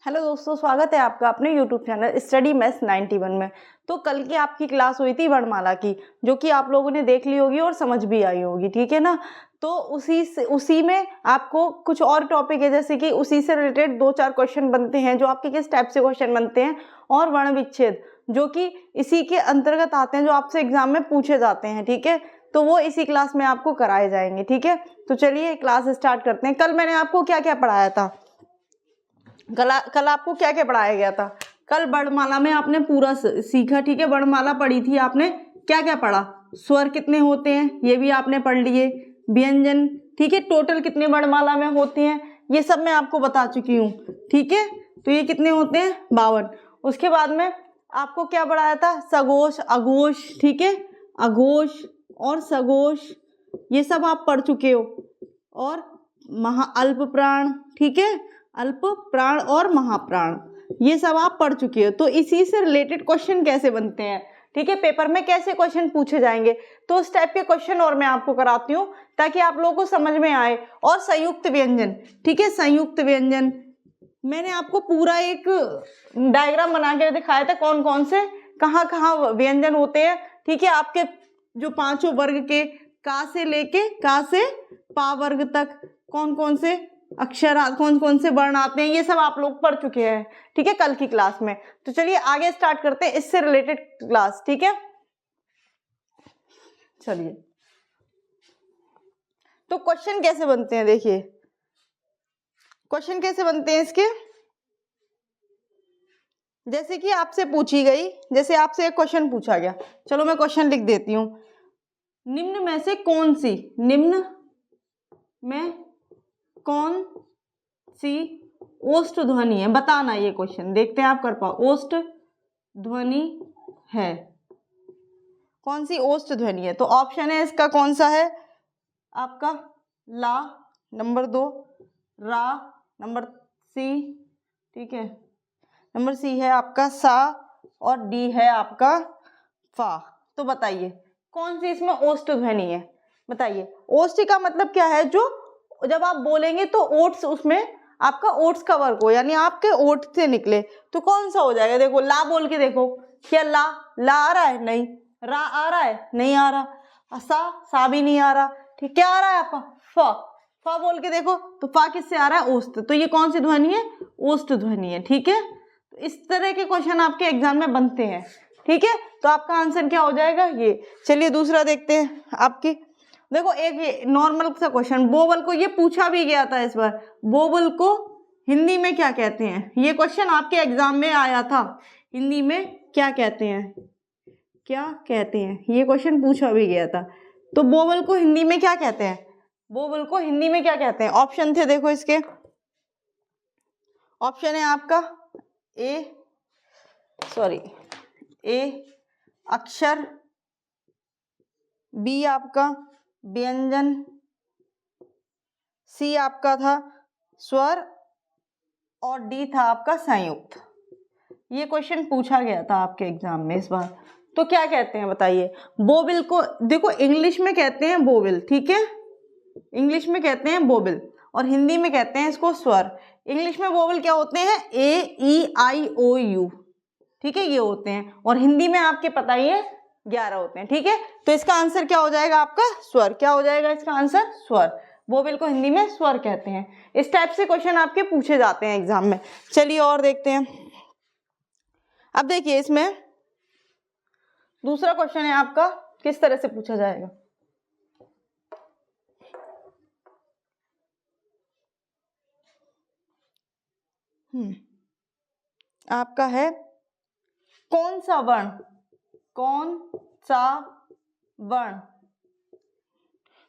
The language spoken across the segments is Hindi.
हेलो दोस्तों, स्वागत है आपका अपने यूट्यूब चैनल स्टडी मैथ्स 91 में। तो कल की आपकी क्लास हुई थी वर्णमाला की, जो कि आप लोगों ने देख ली होगी और समझ भी आई होगी, ठीक है ना। तो उसी में आपको कुछ और टॉपिक है, जैसे कि उसी से रिलेटेड 2-4 क्वेश्चन बनते हैं, जो आपके किस टाइप से क्वेश्चन बनते हैं, और वर्ण विच्छेद जो कि इसी के अंतर्गत आते हैं, जो आपसे एग्जाम में पूछे जाते हैं, ठीक है। तो वो इसी क्लास में आपको कराए जाएंगे, ठीक है। तो चलिए क्लास स्टार्ट करते हैं। कल मैंने आपको क्या क्या पढ़ाया था, कल आपको क्या क्या पढ़ाया गया था। कल वर्णमाला में आपने पूरा सीखा, ठीक है। वर्णमाला पढ़ी थी आपने, क्या क्या पढ़ा, स्वर कितने होते हैं ये भी आपने पढ़ लिए, व्यंजन, ठीक है, टोटल कितने वर्णमाला में होते हैं ये सब मैं आपको बता चुकी हूँ, ठीक है। तो ये कितने होते हैं, 52। उसके बाद में आपको क्या पढ़ाया था, सघोष अघोष, ठीक है, अघोष और सघोष ये सब आप पढ़ चुके हो, और अल्प प्राण, ठीक है, अल्प प्राण और महाप्राण ये सब आप पढ़ चुके हो। तो इसी से रिलेटेड क्वेश्चन कैसे बनते हैं, ठीक है, पेपर में कैसे क्वेश्चन पूछे जाएंगे, तो उस टाइप के क्वेश्चन और मैं आपको कराती हूँ ताकि आप लोगों को समझ में आए। और संयुक्त व्यंजन, ठीक है, संयुक्त व्यंजन मैंने आपको पूरा एक डायग्राम बना के दिखाया था, कौन कौन से कहाँ कहाँ व्यंजन होते हैं, ठीक है। आपके जो 5 वर्ग के का से लेके का से पा वर्ग तक कौन कौन से अक्षर, कौन कौन से वर्ण आते हैं, ये सब आप लोग पढ़ चुके हैं, ठीक है, कल की क्लास में। तो चलिए आगे स्टार्ट करते हैं इससे रिलेटेड क्लास, ठीक है। चलिए, तो क्वेश्चन कैसे बनते हैं, देखिए क्वेश्चन कैसे बनते हैं इसके। जैसे कि आपसे पूछी गई, जैसे आपसे एक क्वेश्चन पूछा गया, चलो मैं क्वेश्चन लिख देती हूँ। निम्न में से कौन सी, निम्न में कौन सी ओष्ठ ध्वनि है, बताना। ये क्वेश्चन देखते हैं आप कर पाओ। ओष्ठ ध्वनि है, कौन सी ओष्ठ ध्वनि है। तो ऑप्शन है इसका कौन सा है आपका, ला नंबर 2, रा नंबर सी, ठीक है, नंबर सी है आपका सा, और डी है आपका फा। तो बताइए कौन सी इसमें ओष्ठ ध्वनि है, बताइए। ओष्ठ का मतलब क्या है, जो जब आप बोलेंगे तो ओट्स, उसमें आपका ओट्स का वर्क हो, यानी आपके ओठ से निकले, तो कौन सा हो जाएगा। देखो ला बोल के देखो, क्या ला आ रहा है, नहीं। रा आ रहा है, नहीं आ रहा। सा भी नहीं आ रहा, ठीक, क्या आ रहा है आपका, फा बोल के देखो, तो फा किससे आ रहा है, ओष्ठ। तो ये कौन सी ध्वनि है, ओष्ठ ध्वनि है, ठीक है। तो इस तरह के क्वेश्चन आपके एग्जाम में बनते हैं, ठीक है। तो आपका आंसर क्या हो जाएगा, ये। चलिए दूसरा देखते हैं आपकी। देखो एक ये नॉर्मल सा क्वेश्चन, बोवल को ये पूछा भी गया था इस बार, बोवल को हिंदी में क्या कहते हैं। ये क्वेश्चन आपके एग्जाम में आया था, हिंदी में क्या कहते हैं, क्या कहते हैं, ये क्वेश्चन पूछा भी गया था। तो बोवल को हिंदी में क्या कहते हैं, बोवल को हिंदी में क्या कहते हैं। ऑप्शन थे, देखो इसके ऑप्शन है आपका ए अक्षर, बी आपका व्यंजन, सी आपका था स्वर, और डी था आपका संयुक्त। ये क्वेश्चन पूछा गया था आपके एग्जाम में इस बार। तो क्या कहते हैं बताइए। बोविल को देखो इंग्लिश में कहते हैं बोविल, ठीक है, इंग्लिश में कहते हैं बोविल, और हिंदी में कहते हैं इसको स्वर। इंग्लिश में बोविल क्या होते हैं, AEIOU, ठीक है, ये होते हैं, और हिंदी में आपके पता ही है 11 होते हैं, ठीक है। तो इसका आंसर क्या हो जाएगा आपका, स्वर। क्या हो जाएगा इसका आंसर, स्वर। बोविल को हिंदी में स्वर कहते हैं। इस टाइप से क्वेश्चन आपके पूछे जाते हैं एग्जाम में। चलिए और देखते हैं। अब देखिए इसमें दूसरा क्वेश्चन है आपका, किस तरह से पूछा जाएगा। आपका है कौन सा वर्ण, कौन सा वर्ण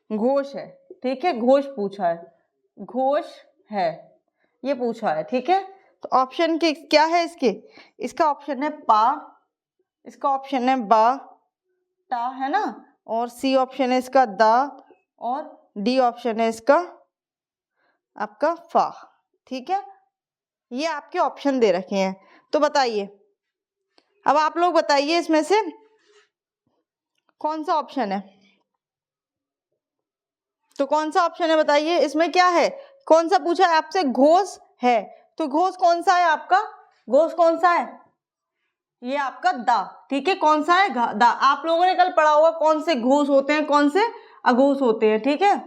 घोष है, ठीक है, घोष पूछा है, घोष है ये पूछा है, ठीक है। तो ऑप्शन के क्या है इसके, इसका ऑप्शन है पा, इसका ऑप्शन है बा, टा है ना, और सी ऑप्शन है इसका दा, और डी ऑप्शन है इसका आपका फा, ठीक है। ये आपके ऑप्शन दे रखे हैं। तो बताइए, अब आप लोग बताइए इसमें से कौन सा ऑप्शन है। तो कौन सा ऑप्शन है बताइए, इसमें क्या है, कौन सा पूछा है आपसे, घोष है। तो घोष कौन सा है आपका, घोष कौन सा है, ये आपका दा, ठीक है, कौन सा है, दा। आप लोगों ने कल पढ़ा होगा कौन से घोष होते हैं, कौन से अघोष होते हैं, ठीक है।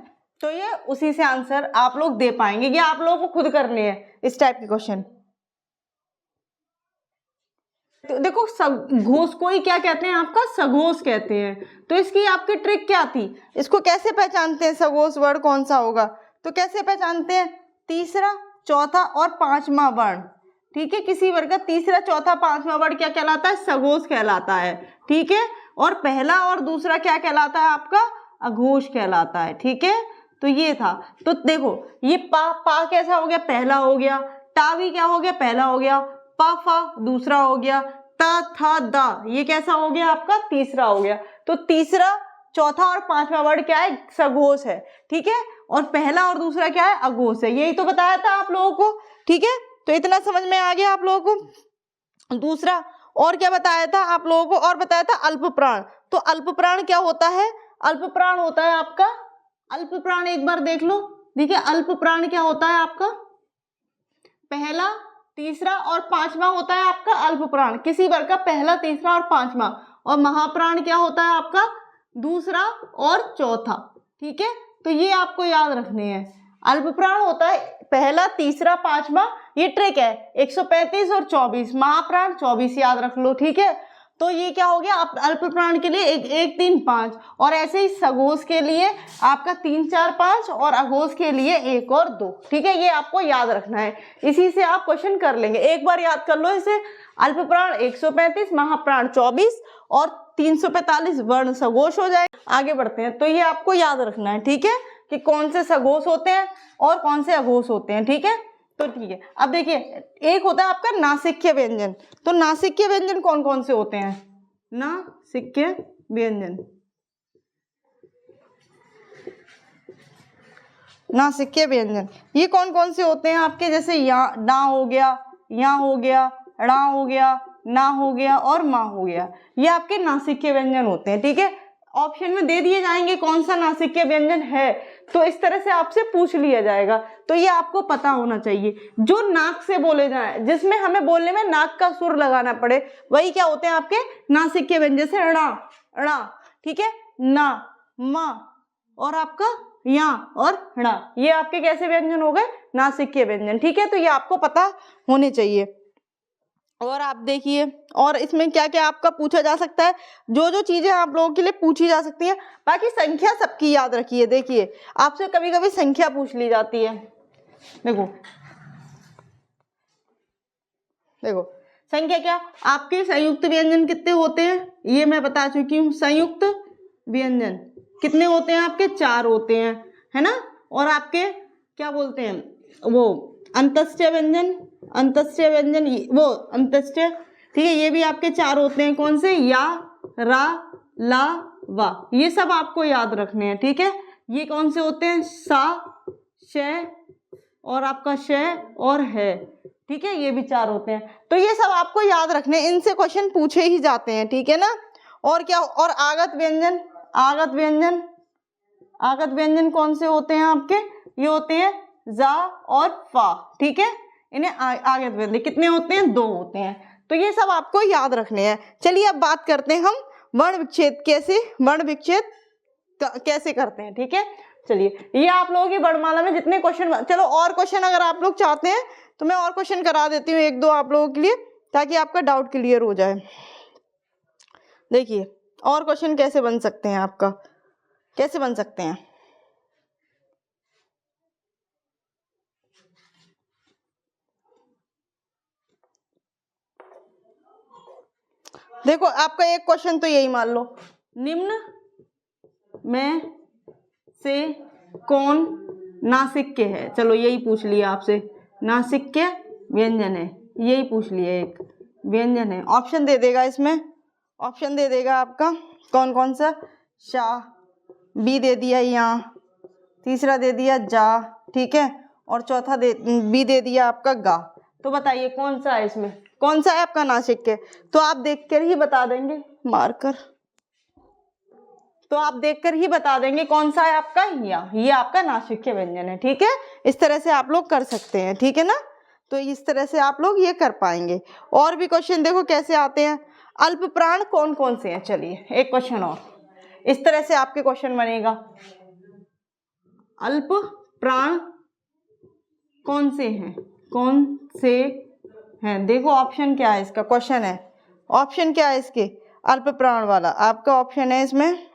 तो ये उसी से आंसर आप लोग दे पाएंगे, ये आप लोगों को खुद करने हैं इस टाइप के क्वेश्चन। तो देखो घोष को ही क्या कहते हैं, आपका सघोष कहते हैं। तो इसकी आपकी ट्रिक क्या थी, इसको कैसे पहचानते हैं सघोष वर्ण कौन सा होगा, तो कैसे पहचानते हैं, तीसरा चौथा और पांचवा वर्ण, ठीक है, किसी वर्ग का तीसरा चौथा पांचवा वर्ण क्या कहलाता है, सघोष कहलाता है, ठीक है। और पहला और दूसरा क्या कहलाता है आपका, अघोष कहलाता है, ठीक है। तो ये था, तो देखो ये पा कैसा हो गया, पहला हो गया, टा भी क्या हो गया, पहला हो गया, पा फा दूसरा हो गया, ता था दा ये कैसा हो गया आपका, तीसरा हो गया। तो तीसरा चौथा और पांचवा वर्ण क्या है, सघोष है, ठीक है। और पहला और दूसरा क्या है, अघोष है, यही तो बताया था आप लोगों को, ठीक है। तो इतना समझ में आ गया आप लोगों को। दूसरा और क्या बताया था आप लोगों को, और बताया था अल्प प्राण। तो अल्प प्राण क्या होता है, अल्प प्राण होता है आपका, अल्प प्राण एक बार देख लो, देखिए अल्प प्राण क्या होता है आपका, पहला तीसरा और पांचवा होता है आपका अल्प प्राण, किसी वर्ग का पहला तीसरा और पांचवा। और महाप्राण क्या होता है आपका, दूसरा और चौथा, ठीक है। तो ये आपको याद रखने हैं, अल्प प्राण होता है पहला तीसरा पांचवा, ये ट्रिक है 135 और 24, महाप्राण 24 याद रख लो, ठीक है। तो ये क्या हो गया, आप अल्प प्राण के लिए 1 3 5, और ऐसे ही सघोष के लिए आपका 3 4 5 और अघोष के लिए 1 और 2, ठीक है। ये आपको याद रखना है, इसी से आप क्वेश्चन कर लेंगे, एक बार याद कर लो इसे, अल्प प्राण 135, महाप्राण 24 और 345 वर्ण सघोष हो जाए। आगे बढ़ते हैं, तो ये आपको याद रखना है, ठीक है, कि कौन से सघोष होते हैं और कौन से अघोष होते हैं, ठीक है। तो ठीक है, अब देखिए एक होता है आपका नासिक्य व्यंजन। तो नासिक्य व्यंजन कौन कौन से होते हैं, नासिक्य व्यंजन, नासिक्य व्यंजन ये कौन कौन से होते हैं आपके, जैसे या ना हो गया, या हो गया, ड़ा हो गया, ना हो गया और मा हो गया, ये आपके नासिक्य व्यंजन होते हैं, ठीक है। ऑप्शन में दे दिए जाएंगे कौन सा नासिक्य व्यंजन है, तो इस तरह से आपसे पूछ लिया जाएगा, तो ये आपको पता होना चाहिए। जो नाक से बोले जाए, जिसमें हमें बोलने में नाक का सुर लगाना पड़े, वही क्या होते हैं आपके नासिक्य व्यंजन, जैसे णा णा, ठीक है, ना मा और आपका या और णा, ये आपके कैसे व्यंजन हो गए, नासिक्य व्यंजन, ठीक है। तो ये आपको पता होने चाहिए। और आप देखिए, और इसमें क्या क्या आपका पूछा जा सकता है, जो जो चीजें आप लोगों के लिए पूछी जा सकती हैं, बाकी संख्या सबकी याद रखिए। देखिए आपसे कभी कभी संख्या पूछ ली जाती है, देखो देखो संख्या क्या, आपके संयुक्त व्यंजन कितने होते हैं, ये मैं बता चुकी हूँ, संयुक्त व्यंजन कितने होते हैं आपके, 4 होते हैं, है ना। और आपके क्या बोलते हैं वो अंतस्त्य व्यंजन, अंतस्त्य व्यंजन वो अंतस्त्य, ठीक है, ये भी आपके 4 होते हैं, कौन से, या रा ला वा, ये सब आपको याद रखने हैं, ठीक है। ये कौन से होते हैं, सा श और आपका श और है, ठीक है, ये भी 4 होते हैं। तो ये सब आपको याद रखने हैं, इनसे क्वेश्चन पूछे ही जाते हैं, ठीक है ना। और क्या, और आगत व्यंजन, आगत व्यंजन, आगत व्यंजन कौन से होते हैं आपके, ये होते हैं जा और फा, ठीक है, इन्हें आगत व्यंजन कितने होते हैं, 2 होते हैं। तो ये सब आपको याद रखने हैं। चलिए अब बात करते हैं हम वर्ण विच्छेद, कैसे वर्ण विच्छेद कैसे करते हैं, ठीक है। चलिए ये आप लोगों की वर्णमाला में जितने क्वेश्चन, चलो और क्वेश्चन अगर आप लोग चाहते हैं तो मैं और क्वेश्चन करा देती हूँ 1 2 आप लोगों के लिए, ताकि आपका डाउट क्लियर हो जाए। देखिए और क्वेश्चन कैसे बन सकते हैं, आपका कैसे बन सकते हैं, देखो आपका एक क्वेश्चन तो यही मान लो, निम्न में से कौन नासिक्य है, चलो यही पूछ लिया आपसे, नासिक्य व्यंजन है, यही पूछ लिया, एक व्यंजन है। ऑप्शन दे देगा, इसमें ऑप्शन दे देगा आपका कौन कौन सा, शा, बी दे दिया या, तीसरा दे दिया जा, ठीक है, और चौथा बी दे दिया आपका गा। तो बताइए कौन सा है, इसमें कौन सा है आपका नासिक्य, तो आप देखकर ही बता देंगे, मार्कर, तो आप देखकर ही बता देंगे कौन सा है आपका, या ये आपका नासिक्य व्यंजन है, ठीक है। इस तरह से आप लोग कर सकते हैं, ठीक है ना। तो इस तरह से आप लोग ये कर पाएंगे। और भी क्वेश्चन देखो कैसे आते हैं। अल्प प्राण कौन कौन से हैं, चलिए एक क्वेश्चन और, इस तरह से आपके क्वेश्चन बनेगा। अल्प प्राण कौन से हैं, कौन से हैं, देखो ऑप्शन क्या है इसका, क्वेश्चन है, ऑप्शन क्या है इसके, अल्प प्राण वाला आपका ऑप्शन है इसमें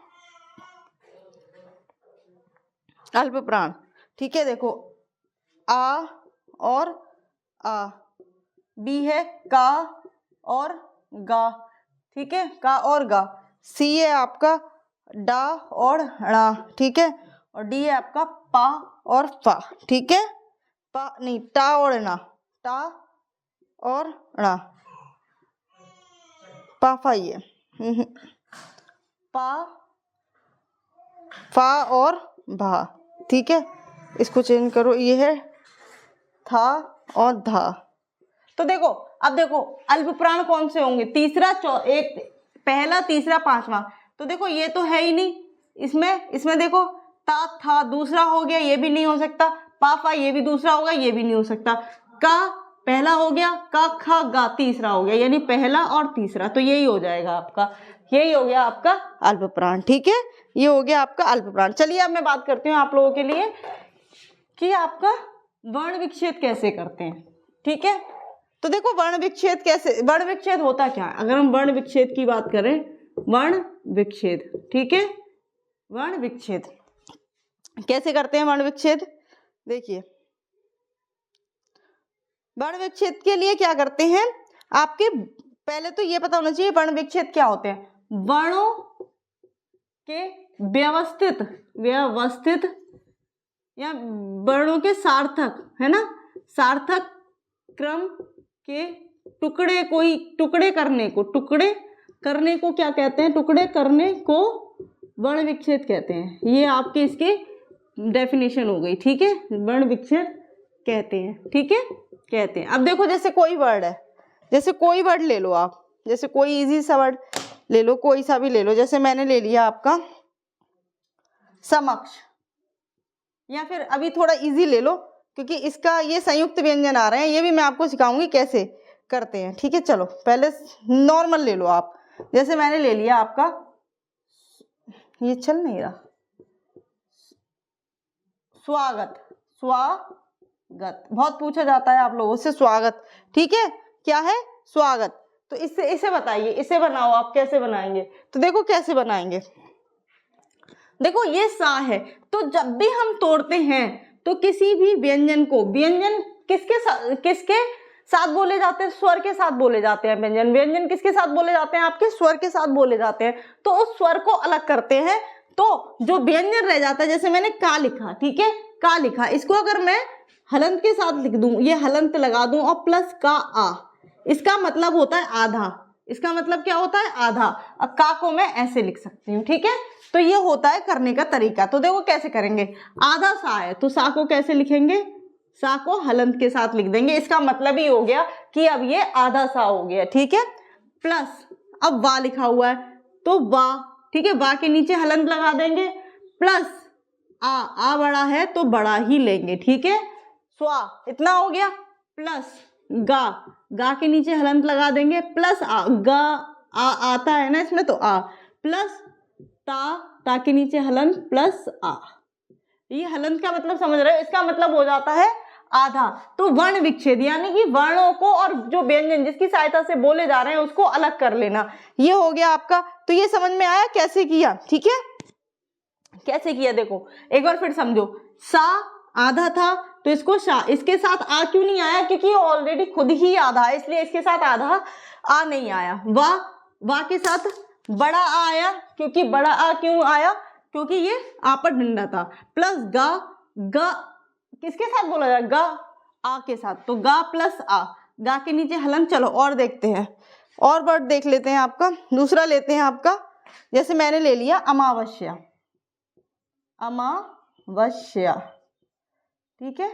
अल्प प्राण, ठीक है। देखो आ और आ, बी है का और गा, ठीक है, का और गा, सी है आपका डा और ड़ा, ठीक है, और डी है आपका पा और फा, ठीक है, पा नहीं टा और ना, टा और ड़ा, पा फा, ये पा फा और भा, ठीक है, इसको चेंज करो, ये है था और धा। तो देखो अब देखो अल्प प्राण कौन से होंगे, तीसरा एक पहला तीसरा पांचवा, तो देखो ये तो है ही नहीं इसमें देखो ता था दूसरा हो गया, ये भी नहीं हो सकता, पा फा ये भी दूसरा होगा, ये भी नहीं हो सकता, का पहला हो गया, का खा गा तीसरा हो गया, यानी पहला और तीसरा, तो यही हो जाएगा आपका, यही हो गया आपका अल्प प्राण, ठीक है, ये हो गया आपका अल्प प्राण। चलिए अब मैं बात करती हूँ आप लोगों के लिए कि आपका वर्ण विच्छेद कैसे करते हैं, ठीक है। तो देखो वर्ण विच्छेद कैसे, वर्ण विच्छेद होता क्या है, अगर हम वर्ण विच्छेद की बात करें, वर्ण विच्छेद, ठीक है, वर्ण विच्छेद कैसे करते हैं वर्ण विच्छेद, देखिए वर्ण विच्छेद के लिए क्या करते हैं, आपके पहले तो ये पता होना चाहिए वर्ण विच्छेद क्या होते हैं, वर्णों के व्यवस्थित या वर्णों के सार्थक, है ना, सार्थक क्रम के टुकड़े करने को क्या कहते हैं, टुकड़े करने को वर्ण विच्छेद कहते हैं। ये आपके इसके डेफिनेशन हो गई, ठीक है, वर्ण विच्छेद कहते हैं, ठीक है, कहते हैं। अब देखो जैसे कोई वर्ड है, जैसे कोई वर्ड ले लो आप, जैसे कोई इजी सा वर्ड ले लो, कोई सा भी ले लो, जैसे मैंने ले लिया आपका समक्ष, या फिर अभी थोड़ा इजी ले लो क्योंकि इसका ये संयुक्त व्यंजन आ रहे हैं, ये भी मैं आपको सिखाऊंगी कैसे करते हैं, ठीक है। चलो पहले नॉर्मल ले लो आप, जैसे मैंने ले लिया आपका, ये चल नहीं रहा, स्वागत बहुत पूछा जाता है आप लोगों से, स्वागत, ठीक है, क्या है स्वागत, तो इसे बताइए, इसे बनाओ आप, कैसे बनाएंगे, तो देखो कैसे बनाएंगे, देखो ये सा है, तो जब भी हम तोड़ते हैं तो किसी भी व्यंजन को, व्यंजन किसके साथ बोले जाते हैं, स्वर के साथ बोले जाते हैं, व्यंजन किसके साथ बोले जाते हैं, आपके स्वर के साथ बोले जाते हैं, तो उस स्वर को अलग करते हैं, तो जो व्यंजन रह जाता है, जैसे मैंने का लिखा, ठीक है, का लिखा, इसको अगर मैं हलंत के साथ लिख दूं, ये हलंत लगा दूं और प्लस का आ, इसका मतलब होता है आधा, इसका मतलब क्या होता है आधा, अब का को मैं ऐसे लिख सकती हूँ, ठीक है, तो ये होता है करने का तरीका। तो देखो कैसे करेंगे, आधा सा है तो सा को कैसे लिखेंगे, सा को हलंत के साथ लिख देंगे, इसका मतलब ही हो गया कि अब ये आधा सा हो गया, ठीक है, प्लस अब वा लिखा हुआ है तो वा, ठीक है, वा के नीचे हलंत लगा देंगे, प्लस आ बड़ा है तो बड़ा ही लेंगे, ठीक है, स्वा इतना हो गया, प्लस गा के नीचे हलंत लगा देंगे, प्लस गा आता है ना इसमें, तो प्लस ता के नीचे हलंत प्लस आ, ये हलंत का मतलब समझ रहे हो, इसका मतलब हो जाता है आधा। तो वर्ण विच्छेद यानी कि वर्णों को और जो व्यंजन जिसकी सहायता से बोले जा रहे हैं उसको अलग कर लेना, ये हो गया आपका। तो ये समझ में आया कैसे किया, ठीक है, कैसे किया, देखो एक बार फिर समझो, सा आधा था तो इसको शा, इसके साथ आ क्यों नहीं आया, क्योंकि ऑलरेडी खुद ही आधा है, इसलिए इसके साथ आधा आ नहीं आया। वा के साथ बड़ा आ आया, क्योंकि बड़ा आ क्यों आया, क्योंकि ये आ पर डंडा था, प्लस गा किसके साथ बोला जाए, गा आ के साथ, तो गा प्लस आ, गा के नीचे हलंत। चलो और देखते हैं, और वर्ड देख लेते हैं आपका, दूसरा लेते हैं आपका, जैसे मैंने ले लिया अमावस्या, ठीक है,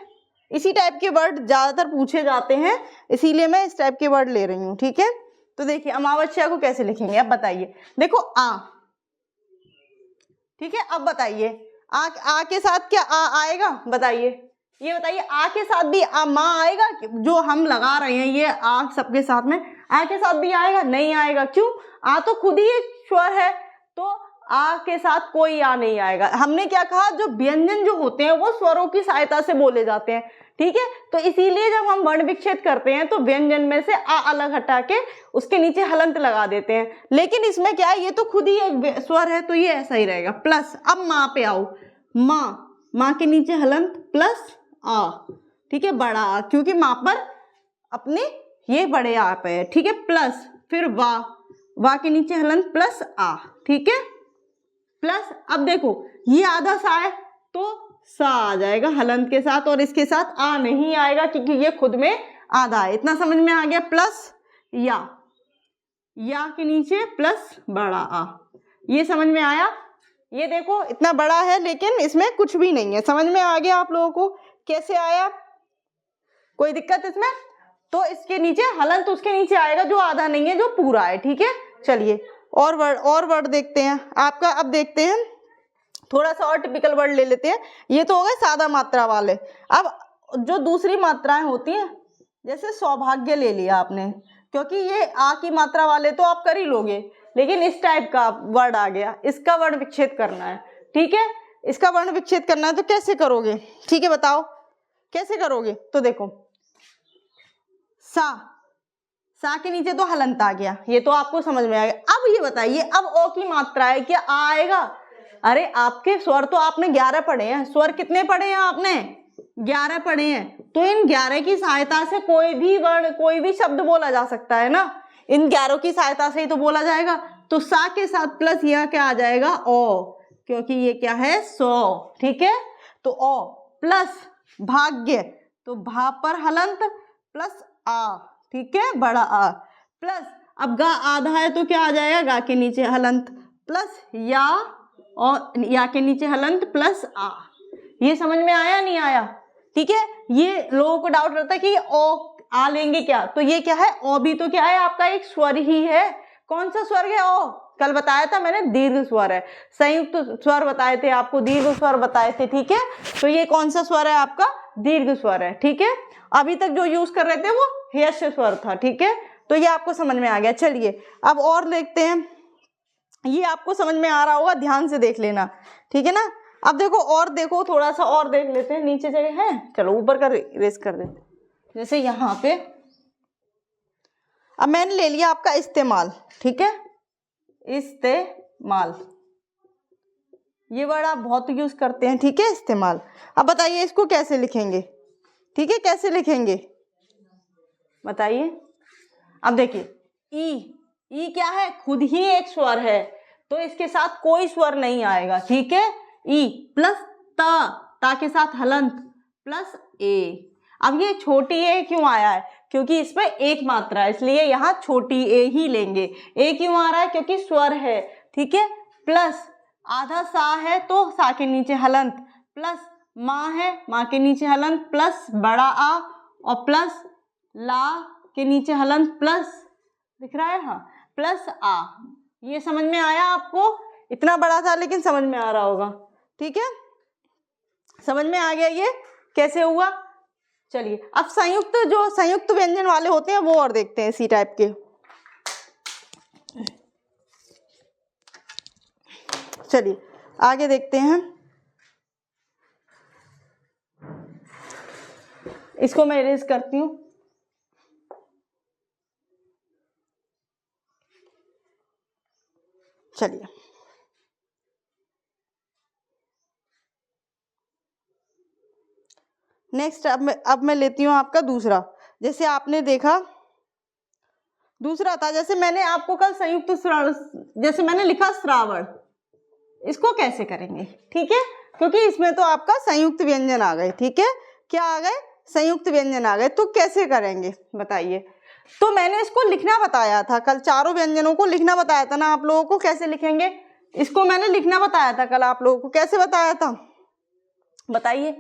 इसी टाइप के वर्ड ज्यादातर पूछे जाते हैं, इसीलिए मैं इस टाइप के वर्ड ले रही हूँ, ठीक है। तो देखिए अमावस्या को कैसे लिखेंगे, अब बताइए, देखो आ, ठीक है, अब बताइए आ के साथ क्या आ आएगा, बताइए ये बताइए आ के साथ भी माँ आएगा? जो हम लगा रहे हैं ये आ सबके साथ में, आ के साथ भी आएगा? नहीं आएगा। क्यों? आ तो खुद ही एक स्वर है, तो आ के साथ कोई आ नहीं आएगा। हमने क्या कहा, जो व्यंजन जो होते हैं वो स्वरों की सहायता से बोले जाते हैं, ठीक है। तो इसीलिए जब हम वर्ण विच्छेद करते हैं तो व्यंजन में से आ अलग हटा के उसके नीचे हलंत लगा देते हैं। लेकिन इसमें क्या है, ये तो खुद ही एक स्वर है, तो ये ऐसा ही रहेगा। प्लस अब माँ पे आओ, माँ के नीचे हलंत प्लस आ, ठीक है, बड़ा आ, क्योंकि माँ पर अपने ये बड़े आ पे है, ठीक है। प्लस फिर वाह के नीचे हलंत प्लस आ, ठीक है। प्लस अब देखो ये आधा सा है तो सा आ जाएगा हलंत के साथ, और इसके साथ आ नहीं आएगा क्योंकि ये खुद में आधा है। इतना समझ में आ गया। प्लस या के नीचे प्लस बड़ा आ, ये समझ में आया। ये देखो इतना बड़ा है लेकिन इसमें कुछ भी नहीं है। समझ में आ गया आप लोगों को कैसे आया? कोई दिक्कत इसमें? तो इसके नीचे हलंत उसके नीचे आएगा जो आधा नहीं है, जो पूरा है, ठीक है। चलिए और वर्ड देखते हैं आपका। अब देखते हैं थोड़ा सा और टिपिकल वर्ड ले लेते हैं। ये तो हो गए सादा मात्रा वाले। अब जो दूसरी मात्राएं होती हैं, जैसे सौभाग्य ले लिया आपने, क्योंकि ये आ की मात्रा वाले तो आप कर ही लोगे, लेकिन इस टाइप का वर्ड आ गया, इसका वर्ण विच्छेद करना है, ठीक है। इसका वर्ण विच्छेद करना है तो कैसे करोगे? ठीक है, बताओ कैसे करोगे? तो देखो सा के नीचे तो हलंत आ गया, ये तो आपको समझ में आ गया। अब ये बताइए, अब ओ की मात्रा है, क्या आ आएगा? अरे आपके स्वर तो आपने 11 पढ़े हैं। स्वर कितने पढ़े हैं आपने? 11 पढ़े हैं। तो इन 11 की सहायता से कोई भी वर्ण, कोई भी शब्द बोला जा सकता है ना। इन 11 की सहायता से ही तो बोला जाएगा। तो सा के साथ प्लस यह क्या आ जाएगा? ओ, क्योंकि ये क्या है? 100, ठीक है। तो ओ प्लस भाग्य, तो भा पर हलंत प्लस आ, ठीक है, बड़ा आ। प्लस अब गा आधा है तो क्या आ जाएगा? गा के नीचे हलंत प्लस या, और या के नीचे हलंत प्लस आ। ये समझ में आया नहीं आया? ठीक है। ये लोगों को डाउट रहता है कि ओ आ लेंगे क्या, तो ये क्या है? ओ भी तो क्या है? आपका एक स्वर ही है। कौन सा स्वर है? ओ कल बताया था मैंने, दीर्घ स्वर है। संयुक्त स्वर बताए थे आपको, दीर्घ स्वर बताए थे, ठीक है। तो ये कौन सा स्वर है? आपका दीर्घ स्वर है, ठीक है। अभी तक जो यूज कर रहे थे वो ह्यस्य स्वर था, ठीक है। तो ये आपको समझ में आ गया। चलिए अब और देखते हैं। ये आपको समझ में आ रहा होगा, ध्यान से देख लेना, ठीक है ना। अब देखो और देखो, थोड़ा सा और देख लेते हैं। नीचे जगह है, चलो ऊपर का रेस कर देते। जैसे यहाँ पे अब मैंने ले लिया आपका इस्तेमाल, ठीक है। इस्तेमाल, ये वर्ड आप बहुत यूज करते हैं, ठीक है, इस्तेमाल। अब बताइए इसको कैसे लिखेंगे? ठीक है, कैसे लिखेंगे बताइए। अब देखिए ई क्या है? खुद ही एक स्वर है, तो इसके साथ कोई स्वर नहीं आएगा, ठीक है। ई प्लस ता के साथ हलंत प्लस ए। अब ये छोटी ए क्यों आया है? क्योंकि इसमें एक मात्रा है, इसलिए यहाँ छोटी ए ही लेंगे। ए क्यों आ रहा है? क्योंकि स्वर है, ठीक है। प्लस आधा सा है तो सा के नीचे हलंत, प्लस माँ है, माँ के नीचे हलंत प्लस बड़ा आ, और प्लस ला के नीचे हलंत प्लस, दिख रहा है, हाँ, प्लस आ। ये समझ में आया आपको? इतना बड़ा था लेकिन समझ में आ रहा होगा, ठीक है। समझ में आ गया ये कैसे हुआ? चलिए अब संयुक्त, जो संयुक्त व्यंजन वाले होते हैं वो और देखते हैं इसी टाइप के। चलिए आगे देखते हैं। इसको मैं इरेज करती हूँ। चलिए नेक्स्ट अब मैं लेती हूँ आपका दूसरा। जैसे आपने देखा दूसरा था, जैसे मैंने आपको कल संयुक्त, जैसे मैंने लिखा श्रावण, इसको कैसे करेंगे? ठीक है, क्योंकि इसमें तो आपका संयुक्त व्यंजन आ गए, ठीक है। क्या आ गए? संयुक्त व्यंजन आ गए। तो कैसे करेंगे बताइए? तो मैंने इसको लिखना बताया था कल, चारों व्यंजनों को लिखना बताया था ना आप लोगों को, कैसे लिखेंगे इसको मैंने लिखना बताया था कल आप लोगों को। कैसे बताया था बताइए?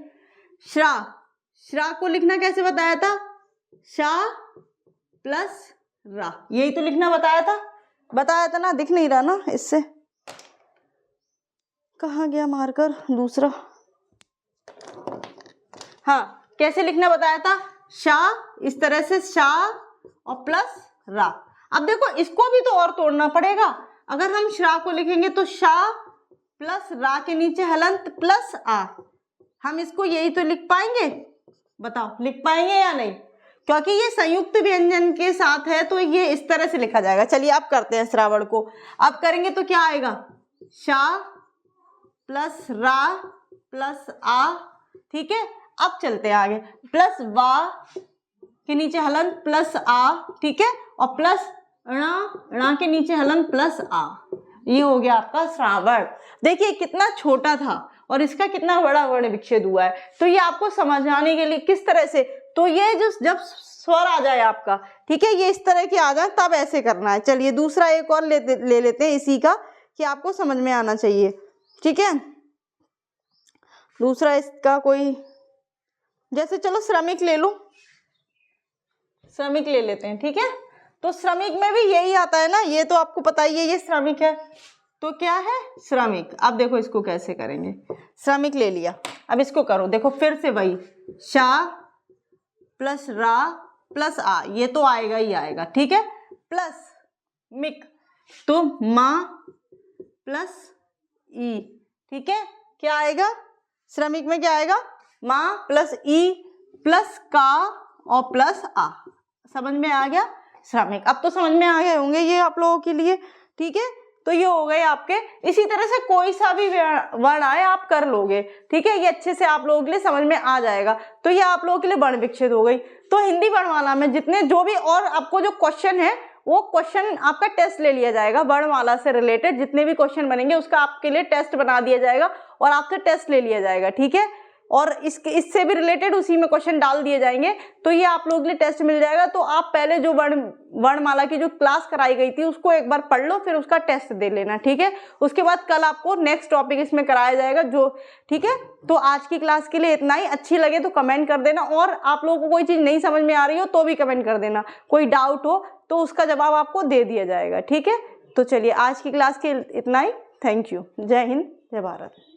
श्रा को लिखना कैसे बताया था? शा प्लस रा, यही तो लिखना बताया था ना। दिख नहीं रहा ना, इससे कहाँ गया मार्कर दूसरा? हाँ, कैसे लिखना बताया था, शा, इस तरह से शा और प्लस रा। अब देखो इसको भी तो और तोड़ना पड़ेगा। अगर हम श्रा को लिखेंगे तो शा प्लस रा के नीचे हलंत प्लस आ, हम इसको यही तो लिख पाएंगे, बताओ लिख पाएंगे या नहीं? क्योंकि ये संयुक्त व्यंजन के साथ है तो ये इस तरह से लिखा जाएगा। चलिए आप करते हैं श्रावण को। अब करेंगे तो क्या आएगा, शा प्लस रा प्लस आ, ठीक है। अब चलते हैं आगे, प्लस वा के नीचे हलंत प्लस आ, ठीक है, और प्लस णा के नीचे हलंत प्लस आ। ये हो गया आपका श्रावण। देखिए कितना छोटा था और इसका कितना बड़ा वर्ण विच्छेद हुआ है। तो ये आपको समझाने के लिए किस तरह से, तो ये जो जब स्वर आ जाए आपका, ठीक है, ये इस तरह के आ जाए तब ऐसे करना है। चलिए दूसरा एक और ले लेते हैं इसी का, कि आपको समझ में आना चाहिए, ठीक है। दूसरा इसका कोई, जैसे चलो श्रमिक ले लो, श्रमिक ले लेते हैं, ठीक है। तो श्रमिक में भी यही आता है ना, ये तो आपको पता ही है, ये श्रमिक है तो क्या है श्रमिक। अब देखो इसको कैसे करेंगे, श्रमिक ले लिया, अब इसको करो, देखो फिर से वही शा प्लस रा प्लस आ, ये तो आएगा ही आएगा, ठीक है, प्लस मिक तो माँ प्लस ई, ठीक है। क्या आएगा श्रमिक में, क्या आएगा, माँ प्लस ई प्लस का और प्लस आ। समझ में आ गया श्रमिक? अब तो समझ में आ गए होंगे ये आप लोगों के लिए, ठीक है। तो ये हो गए आपके। इसी तरह से कोई सा भी वर्ण आए आप कर लोगे, ठीक है, ये अच्छे से आप लोगों के लिए समझ में आ जाएगा। तो ये आप लोगों के लिए वर्ण विच्छेद हो गई। तो हिंदी वर्णमाला में जितने जो भी और आपको जो क्वेश्चन है वो क्वेश्चन आपका टेस्ट ले लिया जाएगा, वर्णमाला से रिलेटेड जितने भी क्वेश्चन बनेंगे उसका आपके लिए टेस्ट बना दिया जाएगा और आपसे टेस्ट ले लिया जाएगा, ठीक है। और इससे भी रिलेटेड उसी में क्वेश्चन डाल दिए जाएंगे, तो ये आप लोगों के लिए टेस्ट मिल जाएगा। तो आप पहले जो वर्णमाला की जो क्लास कराई गई थी उसको एक बार पढ़ लो, फिर उसका टेस्ट दे लेना, ठीक है। उसके बाद कल आपको नेक्स्ट टॉपिक इसमें कराया जाएगा जो, ठीक है। तो आज की क्लास के लिए इतना ही। अच्छी लगे तो कमेंट कर देना, और आप लोगों को कोई चीज़ नहीं समझ में आ रही हो तो भी कमेंट कर देना, कोई डाउट हो तो उसका जवाब आपको दे दिया जाएगा, ठीक है। तो चलिए आज की क्लास के इतना ही। Thank you. जय हिंद, जय भारत।